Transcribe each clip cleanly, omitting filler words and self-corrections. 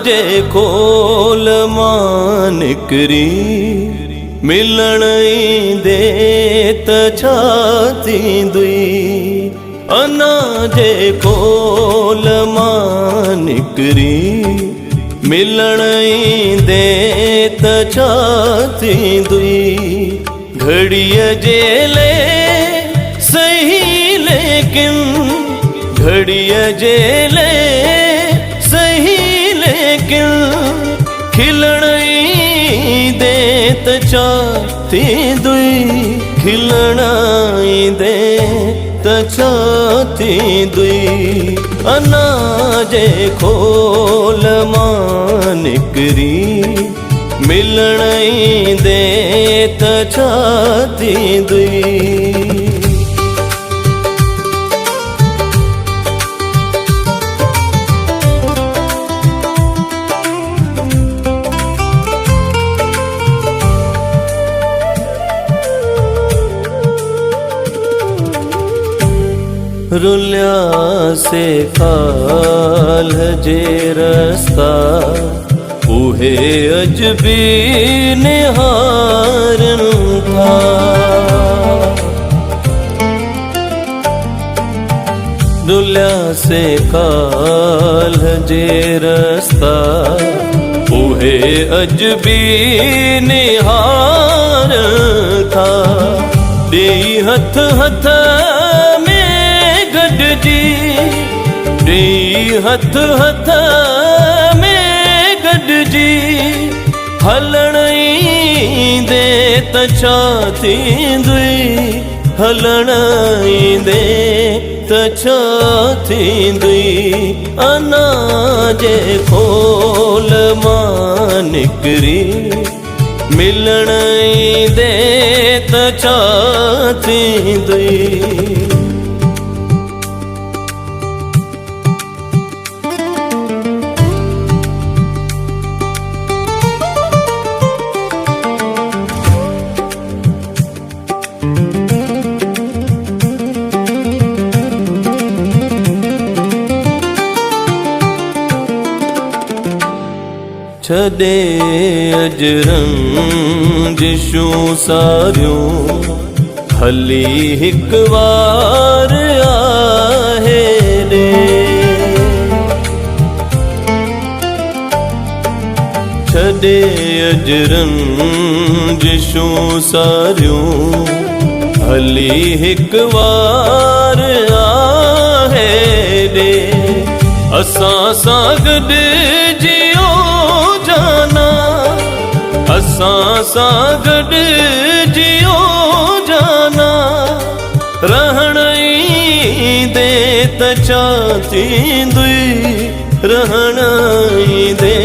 जे खोल मां निकरी मिलण ईंदे त छा थींदुई। अना जे खोल मां निकरी मिलण ईंदे त छा थींदुई। घड़ीअ जे ले सही लेकिन घड़ीअ जे ले सही लेकिन खिलण ईंदे त छा थींदुई। खिलण ईंदे त छा थींदुई। अना जे खोल मां निकरी मिलण ईंदे त छा थींदुई। रुलिया से काल्ह जे रस्ता उहे अजबी निहारन था। रुलिया से काल्ह जे रस्ता उहे अजबी निहारन था। ॾेई हथ हथ ॾेई हथ हथ में गॾिजी हलण ईंदे त छा थींदुई। हलण ईंदे त छा थींदुई। अना जे खोल मां निकरी मिलण ईंदे त छा थींदुई। छॾे अजरंजिशूं सारियूं हली हिकु वार आहे ॾे। छॾे अजरंजिशूं सारियूं हली हिकु वार आहे ॾे। असां सां गॾु जियो जाना असां सां गॾु जियो जाना। रहण ईंदे त छा थींदुई। रहण ईंदे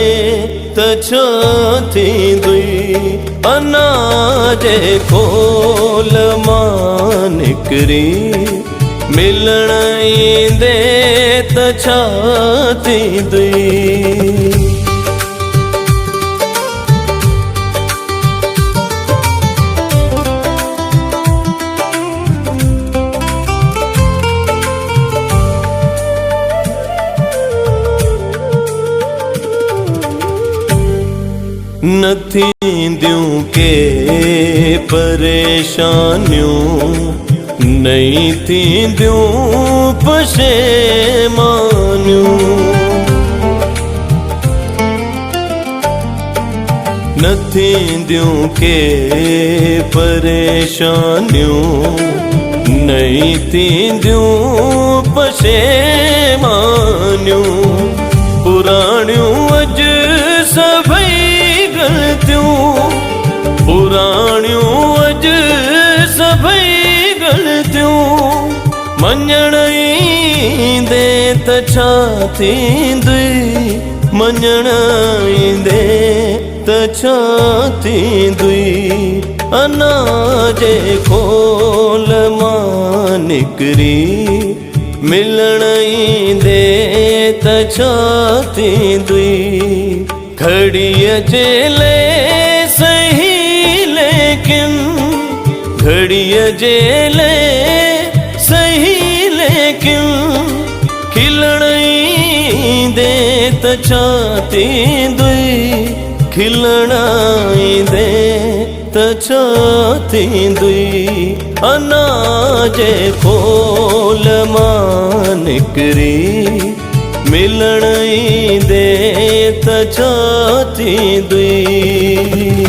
त छा थींदुई। अना जे खोल मां निकरी मिलण ईंदे त छा थींदुई। न थींदियूं के परेशानियूं नहीं थींदियूं पशेमानियूं। न थींदियूं के परेशानियूं नहीं थींदियूं पशेमानियूं। पुराणियूं अॼु सभई गलतियूं पुराणियूं अॼु सभई गलतियूं। मञण ईंदे त छा थींदुई। मञण ईंदे त छा थींदुई। अना जे खोल मां निकरी मिलण ईंदे त छा थींदुई। घड़ीअ जे ले सही लेकिन घड़ीअ जे ले सही लेकिन खिलण ईंदे त त छा थींदुई खिलण ईंदे त छा थींदुई अनाजे फूल मां निकिरी मिलण ईंदे त छा थींदुई।